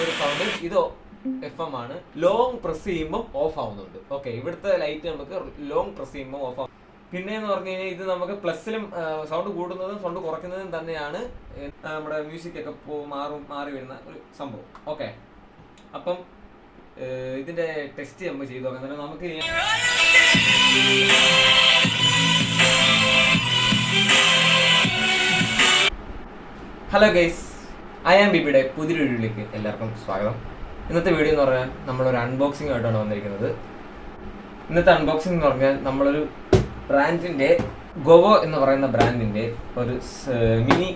ഒരു സൗണ്ട് ഇത് FM ആണ്. ലോങ് പ്രസ് ചെയ്യുമ്പോൾ ഓഫ് ആവുന്നുണ്ട്. ഓക്കെ, ഇവിടുത്തെ ലൈറ്റ് നമുക്ക് ലോങ് പ്രസ് ചെയ്യുമ്പോൾ ഓഫ് ആവും. പിന്നെ എന്ന് പറഞ്ഞു കഴിഞ്ഞാൽ ഇത് നമുക്ക് പ്ലസിലും സൗണ്ട് കൂടുന്നതും സൗണ്ട് കുറയ്ക്കുന്നതും തന്നെയാണ് നമ്മുടെ മ്യൂസിക് ഒക്കെ മാറി വരുന്ന ഒരു സംഭവം. ഓക്കെ, അപ്പം ഇതിന്റെ ടെസ്റ്റ് നമ്മൾ ചെയ്തു നോക്കാം. നമുക്ക് ഹലോ ഗൈസ്, ഐ ആം ബിബിയുടെ പുതിയൊരു വീഡിയോയിലേക്ക് എല്ലാവർക്കും സ്വാഗതം. ഇന്നത്തെ വീഡിയോ എന്ന് പറഞ്ഞാൽ നമ്മളൊരു അൺബോക്സിംഗ് ആയിട്ടാണ് വന്നിരിക്കുന്നത്. ഇന്നത്തെ അൺബോക്സിംഗ് എന്ന് പറഞ്ഞാൽ നമ്മളൊരു ബ്രാൻഡിൻ്റെ ഗോവോ എന്ന് പറയുന്ന ബ്രാൻഡിൻ്റെ ഒരു മിനി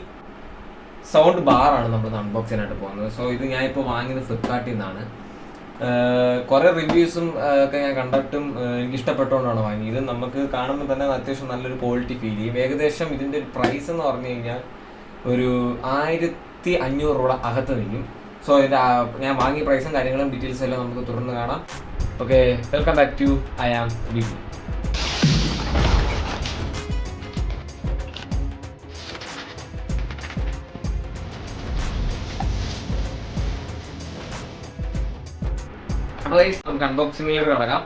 സൗണ്ട് ബാറാണ് നമ്മൾ അൺബോക്സ് ചെയ്യാനായിട്ട് പോകുന്നത്. സോ ഇത് ഞാനിപ്പോൾ വാങ്ങിയത് ഫ്ലിപ്കാർട്ടിൽ നിന്നാണ്. കുറേ റിവ്യൂസും ഒക്കെ ഞാൻ കണ്ടിട്ടും എനിക്ക് ഇഷ്ടപ്പെട്ടുകൊണ്ടാണ് വാങ്ങിയത്. നമുക്ക് കാണുമ്പോൾ തന്നെ അത്യാവശ്യം നല്ലൊരു ക്വാളിറ്റി ഫീൽ ചെയ്യും. ഏകദേശം ഇതിൻ്റെ ഒരു പ്രൈസ് എന്ന് പറഞ്ഞു കഴിഞ്ഞാൽ ഒരു 1500 രൂപ അകത്ത് നിൽക്കും. സോ ഇതിൻ്റെ ഞാൻ വാങ്ങിയ പ്രൈസും കാര്യങ്ങളും ഡീറ്റെയിൽസും എല്ലാം നമുക്ക് തുറന്ന് കാണാം. Okay, welcome back to I am BB. നമുക്ക് അൺബോക്സിങ്ങിലേക്ക് കിടക്കാം.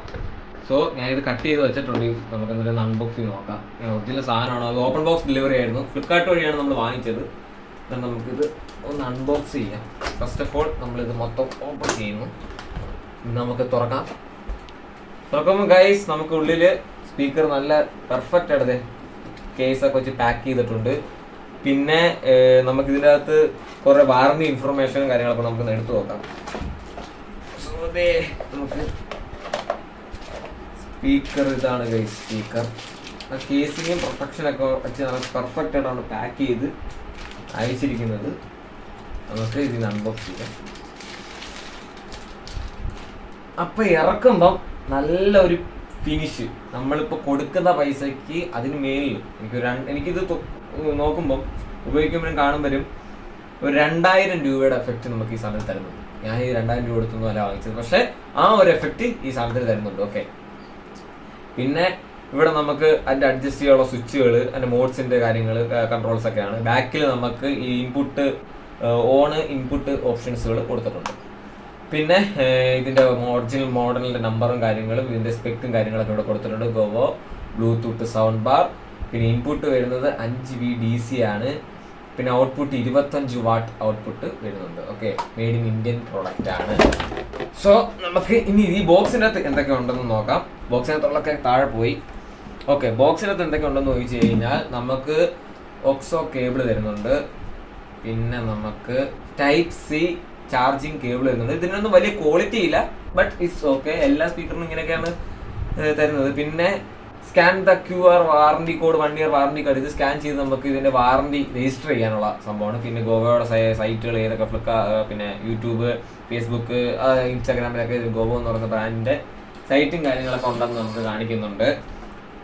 സോ ഞാനിത് കട്ട് ചെയ്ത് വെച്ചിട്ടുണ്ട്. നമുക്ക് എന്തെങ്കിലും അൺബോക്സിങ് നോക്കാം. ഒറിജിനൽ സാധനമാണോ, അത് ഓപ്പൺ ബോക്സ് ഡെലിവറി ആയിരുന്നു. ഫ്ലിപ്കാർട്ട് വഴിയാണ് നമ്മൾ വാങ്ങിച്ചത്. നമുക്കിത് ഒന്ന് അൺബോക്സ് ചെയ്യാം. ഫസ്റ്റ് ഓഫ് ഓൾ നമ്മളിത് മൊത്തം ഓപ്പൺ ചെയ്യുന്നു. നമുക്ക് തുറക്കുമ്പോൾ ഗൈസ് നമുക്ക് ഉള്ളിൽ സ്പീക്കർ നല്ല പെർഫെക്റ്റ് ആയിട്ട് കേസൊക്കെ വെച്ച് പാക്ക് ചെയ്തിട്ടുണ്ട്. പിന്നെ നമുക്കിതിൻ്റെ അകത്ത് കുറേ വാറണ്ടി ഇൻഫർമേഷനും കാര്യങ്ങളൊക്കെ നമുക്കൊന്ന് എടുത്തു നോക്കാം. സോ നമുക്ക് സ്പീക്കർ ഇതാണ് ഗൈസ്. സ്പീക്കർ കേസിങ്ങും പ്രൊട്ടക്ഷനൊക്കെ വെച്ച് നല്ല പെർഫെക്റ്റ് ആയിട്ടാണ് പാക്ക് ചെയ്ത് അയച്ചിരിക്കുന്നത്. നമുക്ക് ഇതിന് അൺബോക്സ് ചെയ്യാം. അപ്പം ഇറക്കുമ്പം നല്ലൊരു ഫിനിഷ്, നമ്മളിപ്പോൾ കൊടുക്കുന്ന പൈസയ്ക്ക് അതിന് മേലിൽ എനിക്കിത് നോക്കുമ്പം ഉപയോഗിക്കുമ്പോഴും കാണുമ്പോഴും ഒരു 2000 രൂപയുടെ എഫക്റ്റ് നമുക്ക് ഈ സാധനത്തിൽ തരുന്നുണ്ട്. ഞാൻ ഈ 2000 രൂപ കൊടുത്തൊന്നും അല്ല വാങ്ങിച്ചത്, പക്ഷേ ആ ഒരു എഫക്റ്റ് ഈ സാധനത്തിൽ തരുന്നുണ്ട്. ഓക്കെ, പിന്നെ ഇവിടെ നമുക്ക് അതിൻ്റെ അഡ്ജസ്റ്റ് ചെയ്യാനുള്ള സ്വിച്ചുകൾ, അതിൻ്റെ മോഡ്സിൻ്റെ കാര്യങ്ങൾ, കൺട്രോൾസ് ഒക്കെയാണ്. ബാക്കിൽ നമുക്ക് ഈ ഇൻപുട്ട് ഇൻപുട്ട് ഓപ്ഷൻസുകൾ കൊടുത്തിട്ടുണ്ട്. പിന്നെ ഇതിൻ്റെ ഒറിജിനൽ മോഡലിൻ്റെ നമ്പറും കാര്യങ്ങളും ഇതിൻ്റെ സ്പെക്കും കാര്യങ്ങളൊക്കെ ഇവിടെ കൊടുത്തിട്ടുണ്ട്. ഗോവോ ബ്ലൂടൂത്ത് സൗണ്ട് ബാർ. പിന്നെ ഇൻപുട്ട് വരുന്നത് 5V DC ആണ്. പിന്നെ ഔട്ട്പുട്ട് 25 വാട്ട് ഔട്ട്പുട്ട് വരുന്നുണ്ട്. Okay, made in Indian product ആണ്. സോ നമുക്ക് ഇനി ഈ ബോക്സിനകത്ത് എന്തൊക്കെ ഉണ്ടെന്ന് നോക്കാം. ബോക്സിനകത്തുള്ളൊക്കെ താഴെ പോയി. ഓക്കെ, ബോക്സിനകത്ത് എന്തൊക്കെ ഉണ്ടെന്ന് ചോദിച്ചു കഴിഞ്ഞാൽ നമുക്ക് ഓക്സോ കേബിൾ തരുന്നുണ്ട്. പിന്നെ നമുക്ക് Type-C ചാർജിങ് കേബിൾ വരുന്നുണ്ട്. ഇതിനൊന്നും വലിയ ക്വാളിറ്റി ഇല്ല, ബട്ട് ഇറ്റ്സ് ഓക്കെ. എല്ലാ സ്പീക്കറിനും ഇങ്ങനെയൊക്കെയാണ് തരുന്നത്. പിന്നെ scan the QR warranty code, 1 year warranty card. ഇത് സ്കാൻ ചെയ്ത് നമുക്ക് ഇതിൻ്റെ വാറണ്ടി രജിസ്റ്റർ ചെയ്യാനുള്ള സംഭവമാണ്. പിന്നെ ഗോവോയുടെ സൈറ്റുകൾ ഏതൊക്കെ, പിന്നെ യൂട്യൂബ്, ഫേസ്ബുക്ക്, ഇൻസ്റ്റാഗ്രാമിലൊക്കെ ഗോവോ എന്ന് പറയുന്ന ബ്രാൻഡിൻ്റെ സൈറ്റും കാര്യങ്ങളൊക്കെ ഉണ്ടെന്ന് നമുക്ക് കാണിക്കുന്നുണ്ട്.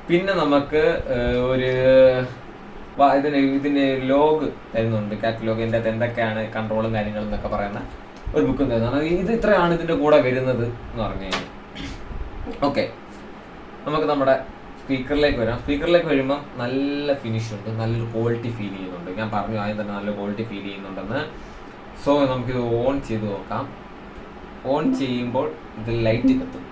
പിന്നെ നമുക്ക് ഒരു ഇതിന് ലോഗ് തരുന്നുണ്ട്, കാറ്റലോഗ്. ഇതിൻ്റെ അകത്ത് എന്തൊക്കെയാണ് കൺട്രോളും കാര്യങ്ങളും എന്നൊക്കെ പറയുന്ന ഒരു ബുക്കും തരുന്നതാണ്. ഇത് ഇത്രയാണ് ഇതിൻ്റെ കൂടെ വരുന്നത് എന്ന് പറഞ്ഞു കഴിഞ്ഞാൽ. ഓക്കെ, നമുക്ക് നമ്മുടെ സ്പീക്കറിലേക്ക് വരാം. സ്പീക്കറിലേക്ക് വരുമ്പം നല്ല ഫിനിഷ് ഉണ്ട്, നല്ലൊരു ക്വാളിറ്റി ഫീൽ ചെയ്യുന്നുണ്ട്. ഞാൻ പറഞ്ഞു ആദ്യം തന്നെ നല്ല ക്വാളിറ്റി ഫീൽ ചെയ്യുന്നുണ്ടെന്ന്. സോ നമുക്കിത് ഓൺ ചെയ്ത് നോക്കാം. ഓൺ ചെയ്യുമ്പോൾ ഇത് ലൈറ്റ് കത്തും.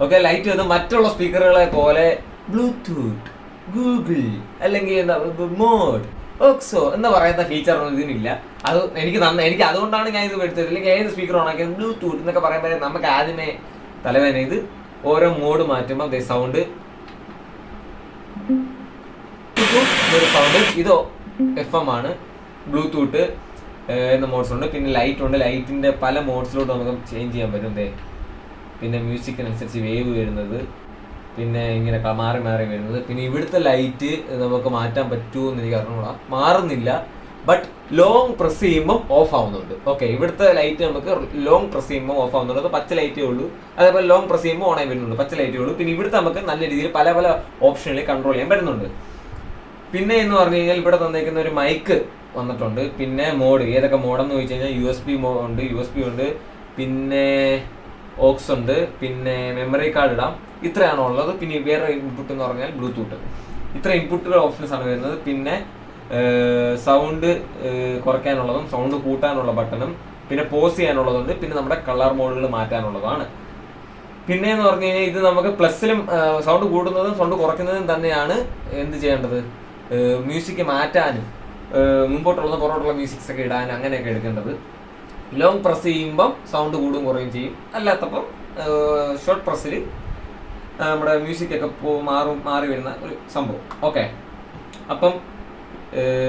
ഓക്കെ, ലൈറ്റ് കത്തും. മറ്റുള്ള സ്പീക്കറുകളെ പോലെ ബ്ലൂടൂത്ത്, ഗൂഗിൾ അല്ലെങ്കിൽ എന്താ മോഡ്, ഓക്സോ എന്ന് പറയുന്ന ഫീച്ചറൊന്നും ഇതിനില്ല. അത് എനിക്ക് അതുകൊണ്ടാണ് ഞാൻ ഇത് എടുത്തത്. അല്ലെങ്കിൽ ഏത് സ്പീക്കർ ഓണാക്കിയത് ബ്ലൂടൂത്ത് എന്നൊക്കെ പറയുമ്പോൾ നമുക്ക് ആദ്യമേ തലവേദന. ഇത് ഓരോ മോഡ് മാറ്റുമ്പോൾ സൗണ്ട് ഒരു സൗണ്ട് ഇത് FM ആണ്. ബ്ലൂടൂത്ത് എന്ന മോഡ്സ് ഉണ്ട്. പിന്നെ ലൈറ്റ് ഉണ്ട്. ലൈറ്റിൻ്റെ പല മോഡ്സിലോട്ട് നമുക്ക് ചേഞ്ച് ചെയ്യാൻ പറ്റും. പിന്നെ മ്യൂസിക്കിനനുസരിച്ച് വേവ് വരുന്നത്, പിന്നെ ഇങ്ങനെ മാറി വരുന്നത്. പിന്നെ ഇവിടുത്തെ ലൈറ്റ് നമുക്ക് മാറ്റാൻ പറ്റുമോ എന്ന് എനിക്ക് അറിഞ്ഞൂടാ. മാറുന്നില്ല, ബട്ട് ലോങ് പ്രസ് ചെയ്യുമ്പോൾ ഓഫ് ആവുന്നുണ്ട്. ഓക്കെ, ഇവിടുത്തെ ലൈറ്റ് നമുക്ക് ലോങ് പ്രസ് ചെയ്യുമ്പോൾ ഓഫ് ആവുന്നുണ്ട്. അത് പച്ച ലൈറ്റേ ഉള്ളൂ. അതേപോലെ ലോങ് പ്രസ് ചെയ്യുമ്പോൾ ഓണായി വരുന്നുണ്ട്, പച്ച ലൈറ്റേ ഉള്ളൂ. പിന്നെ ഇവിടുത്തെ നമുക്ക് നല്ല രീതിയിൽ പല ഓപ്ഷനിൽ കൺട്രോൾ ചെയ്യാൻ പറ്റുന്നുണ്ട്. പിന്നെ എന്ന് പറഞ്ഞു കഴിഞ്ഞാൽ ഇവിടെ തന്നേക്കുന്ന ഒരു മൈക്ക് വന്നിട്ടുണ്ട്. പിന്നെ മോഡ്, ഏതൊക്കെ മോഡെന്ന് ചോദിച്ചു കഴിഞ്ഞാൽ USB ഉണ്ട്, പിന്നെ ഓക്സ് ഉണ്ട്, പിന്നെ മെമ്മറി കാർഡ് ഇടാം. ഇത്രയാണോ ഉള്ളത്. പിന്നെ വേറെ ഇൻപുട്ട് എന്ന് പറഞ്ഞാൽ ബ്ലൂടൂത്ത്. ഇത്ര ഇൻപുട്ടുകൾ ഓപ്ഷൻസ് ആണ് വരുന്നത്. പിന്നെ സൗണ്ട് കുറയ്ക്കാനുള്ളതും സൗണ്ട് കൂട്ടാനുള്ള ബട്ടണും പിന്നെ പോസ് ചെയ്യാനുള്ളതുണ്ട്, പിന്നെ നമ്മുടെ കളർ മോഡുകൾ മാറ്റാനുള്ളതാണ്. പിന്നെ എന്ന് പറഞ്ഞു കഴിഞ്ഞാൽ ഇത് നമുക്ക് പ്ലസിലും സൗണ്ട് കൂടുന്നതും സൗണ്ട് കുറയ്ക്കുന്നതും തന്നെയാണ് എന്ത് ചെയ്യേണ്ടത്, മ്യൂസിക് മാറ്റാനും മുമ്പോട്ടുള്ള പുറകോട്ടുള്ള മ്യൂസിക്സ് ഒക്കെ ഇടാനും അങ്ങനെയൊക്കെ എടുക്കേണ്ടത്. ലോങ് പ്രസ് ചെയ്യുമ്പം സൗണ്ട് കൂടും കുറയും ചെയ്യും, അല്ലാത്തപ്പം ഷോർട്ട് പ്രസ്സിൽ നമ്മുടെ മ്യൂസിക്കൊക്കെ മാറി വരുന്ന ഒരു സംഭവം. ഓക്കെ, അപ്പം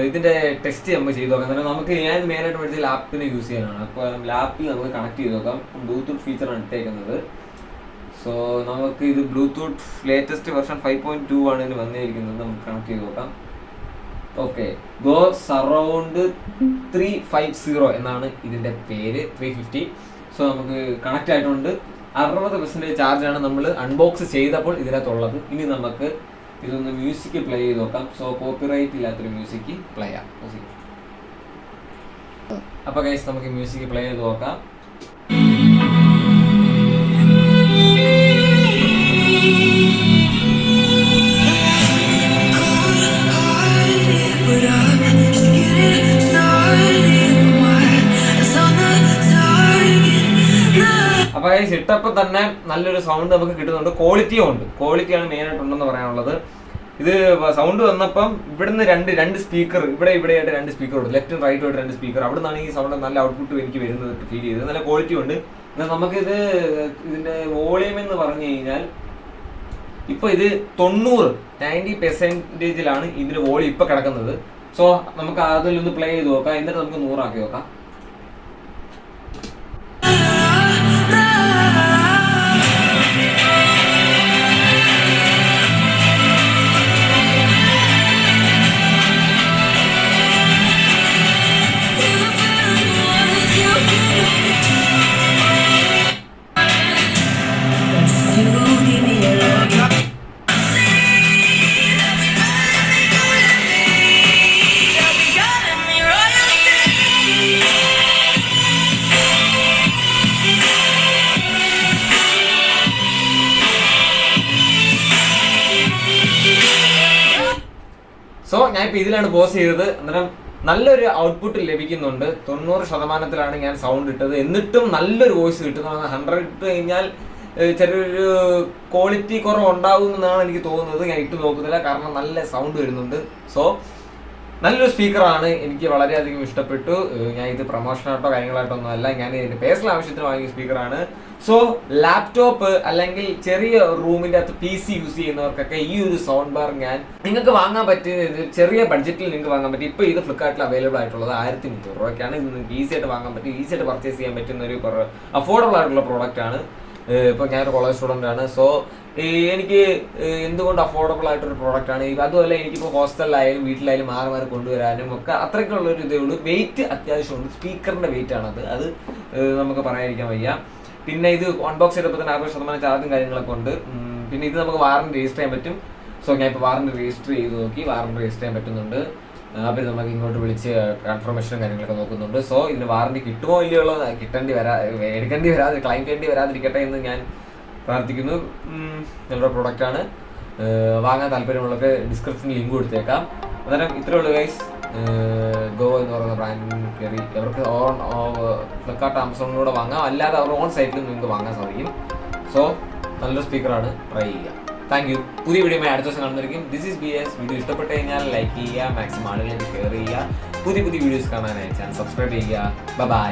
ഇതിൻ്റെ ടെസ്റ്റ് നമ്മൾ ചെയ്ത് നോക്കാം. കാരണം നമുക്ക് ഞാൻ മെയിനായിട്ട് മേടിച്ച ലാപ്പിനെ യൂസ് ചെയ്യാനാണ്. അപ്പോൾ ലാപ്പിൽ നമുക്ക് കണക്ട് ചെയ്ത് നോക്കാം. ബ്ലൂടൂത്ത് ഫീച്ചറാണ് ഇട്ടേക്കുന്നത്. സോ നമുക്ക് ഇത് ബ്ലൂടൂത്ത് ലേറ്റസ്റ്റ് വെർഷൻ 5.2 ആണ് ഇതിന് വന്നിരിക്കുന്നത്. നമുക്ക് കണക്ട് ചെയ്ത് നോക്കാം. ഓക്കെ, ഗോ സറൗണ്ട് 350 എന്നാണ് ഇതിൻ്റെ പേര്, 350. സോ നമുക്ക് കണക്റ്റ് ആയിട്ടുണ്ട്. 60% ചാർജാണ് നമ്മൾ അൺബോക്സ് ചെയ്തപ്പോൾ ഇതിനകത്തുള്ളത്. ഇനി നമുക്ക് ഇതൊന്ന് മ്യൂസിക് പ്ലേ ചെയ്ത് നോക്കാം. സോ കോപ്പിറൈറ്റ് ഇല്ലാത്തൊരു മ്യൂസിക് പ്ലേ ചെയ്യാം. അപ്പോൾ ഗൈസ് നമുക്ക് മ്യൂസിക് പ്ലേ ചെയ്ത് നോക്കാം. അപ്പോൾ ഗൈസ് ഇട്ടപ്പോൾ തന്നെ നല്ലൊരു സൗണ്ട് നമുക്ക് കിട്ടുന്നുണ്ട്, ക്വാളിറ്റിയും ഉണ്ട്. ക്വാളിറ്റിയാണ് മെയിനായിട്ടുണ്ടെന്ന് പറയാനുള്ളത്. ഇത് സൗണ്ട് വന്നപ്പം ഇവിടുന്ന് രണ്ട് സ്പീക്കർ ഇവിടെയായിട്ട് 2 സ്പീക്കർ ഉണ്ട്, ലെഫ്റ്റും റൈറ്റും ആയിട്ട് 2 സ്പീക്കർ. അവിടെ നിന്നാണ് ഈ സൗണ്ട് നല്ല ഔട്ട്പുട്ട് എനിക്ക് വരുന്നത് ഫീൽ ചെയ്തത്. നല്ല ക്വാളിറ്റി ഉണ്ട്. എന്നാൽ നമുക്കിത് ഇതിൻ്റെ വോളിയം എന്ന് പറഞ്ഞു കഴിഞ്ഞാൽ ഇപ്പോൾ ഇത് 90% ഇതിൻ്റെ വോളിയം ഇപ്പോൾ കിടക്കുന്നത്. സോ നമുക്ക് അതിലൊന്ന് പ്ലേ ചെയ്ത് നോക്കാം, എന്നിട്ട് നമുക്ക് 100 ആക്കി നോക്കാം. സോ ഞാൻ ഇപ്പോൾ ഇതിലാണ് പോസ് ചെയ്തത്. അന്നേരം നല്ലൊരു ഔട്ട്പുട്ട് ലഭിക്കുന്നുണ്ട്. 90% ഞാൻ സൗണ്ട് ഇട്ടത്. എന്നിട്ടും നല്ലൊരു വോയിസ് കിട്ടുന്നതാണ്. 100 ഇട്ട് കഴിഞ്ഞാൽ ചെറിയൊരു ക്വാളിറ്റി കുറവ് ഉണ്ടാകുമെന്നാണ് എനിക്ക് തോന്നുന്നത്. ഞാൻ ഇട്ട് നോക്കുന്നില്ല, കാരണം നല്ല സൗണ്ട് വരുന്നുണ്ട്. സോ നല്ലൊരു സ്പീക്കറാണ്, എനിക്ക് വളരെയധികം ഇഷ്ടപ്പെട്ടു. ഞാൻ ഇത് പ്രൊമോഷനായിട്ടോ കാര്യങ്ങളായിട്ടൊന്നും അല്ല, ഞാൻ ഇതിൻ്റെ പേഴ്സണൽ ആവശ്യത്തിന് വാങ്ങിയ സ്പീക്കറാണ്. സോ ലാപ്ടോപ്പ് അല്ലെങ്കിൽ ചെറിയ റൂമിൻ്റെ അകത്ത് PC യൂസ് ചെയ്യുന്നവർക്കൊക്കെ ഈ ഒരു സൗണ്ട് ബാർ നിങ്ങൾക്ക് വാങ്ങാൻ പറ്റിയത് ചെറിയ ബഡ്ജറ്റിൽ നിങ്ങൾക്ക് വാങ്ങാൻ പറ്റും. ഇപ്പോൾ ഇത് ഫ്ലിപ്കാർട്ടിൽ അവൈലബിൾ ആയിട്ടുള്ളത് 1300 രൂപയ്ക്കാണ്. ഇത് നിങ്ങൾക്ക് ഈസിയായിട്ട് വാങ്ങാൻ പറ്റും, ഈസിയായിട്ട് പർച്ചേസ് ചെയ്യാൻ പറ്റുന്ന ഒരു അഫോർഡബിൾ ആയിട്ടുള്ള പ്രോഡക്റ്റാണ്. ഇപ്പോൾ ഞാനൊരു കോളേജ് സ്റ്റുഡൻ്റ് ആണ്. സോ എനിക്ക് എന്തുകൊണ്ട് അഫോർഡബിൾ ആയിട്ടൊരു പ്രോഡക്റ്റാണ്. അതുമല്ല എനിക്കിപ്പോൾ ഹോസ്റ്റലിലായാലും വീട്ടിലായാലും മാറി കൊണ്ടുവരാനും ഒക്കെ അത്രയ്ക്കുള്ളൊരു ഇതേ ഉള്ളൂ. വെയിറ്റ് അത്യാവശ്യമുണ്ട്, സ്പീക്കറിൻ്റെ വെയിറ്റ് ആണത്, അത് നമുക്ക് പറയാതിരിക്കാൻ വയ്യ. പിന്നെ ഇത് അൺബോക്സ് ചെയ്തപ്പോൾ തന്നെ 60% ചാർജും കാര്യങ്ങളൊക്കെ ഉണ്ട്. പിന്നെ ഇത് നമുക്ക് വാറണ്ടി രജിസ്റ്റർ ചെയ്യാൻ പറ്റും. സോ ഞാൻ ഇപ്പോൾ വാറണ്ടി രജിസ്റ്റർ ചെയ്ത് നോക്കി, വാറണ്ടി രജിസ്റ്റർ ചെയ്യാൻ പറ്റുന്നുണ്ട്. അവർ നമുക്ക് ഇങ്ങോട്ട് വിളിച്ച് കൺഫർമേഷനും കാര്യങ്ങളൊക്കെ നോക്കുന്നുണ്ട്. സോ ഇതിന് വാറണ്ടി കിട്ടുമോ ഇല്ലയോ ഉള്ളത് എടുക്കേണ്ടി വരാതെ ക്ലെയിം ചെയ്യേണ്ടി വരാതിരിക്കട്ടെ എന്ന് ഞാൻ പ്രാർത്ഥിക്കുന്നു. നല്ലൊരു പ്രൊഡക്റ്റാണ്. വാങ്ങാൻ താല്പര്യമുള്ളവർക്ക് ഡിസ്ക്രിപ്ഷനിൽ ലിങ്ക് കൊടുത്തേക്കാം. അന്നേരം ഇത്രയേ ഉള്ളൂ ഗൈസ്. ഗോ എന്ന് പറയുന്ന ബ്രാൻഡിൽ കയറി അവർക്ക് ഫ്ലിപ്കാർട്ട് ആമസോണിലൂടെ വാങ്ങാം, അല്ലാതെ അവരുടെ ഓൺ സൈറ്റിലും നിങ്ങൾക്ക് വാങ്ങാൻ സാധിക്കും. സോ നല്ലൊരു സ്പീക്കറാണ്, ട്രൈ ചെയ്യുക. Thank you. പുതിയ വീഡിയോ അടുത്ത ദിവസം കാണുന്നതായിരിക്കും. This is BS. വീഡിയോ ഇഷ്ടപ്പെട്ട് കഴിഞ്ഞാൽ ലൈക്ക് ചെയ്യുക, മാക്സിമം ആളുകളിലേക്ക് ഷെയർ ചെയ്യുക. പുതിയ വീഡിയോസ് കാണാനായി ചാനൽ സബ്സ്ക്രൈബ് ചെയ്യുക. ബൈ.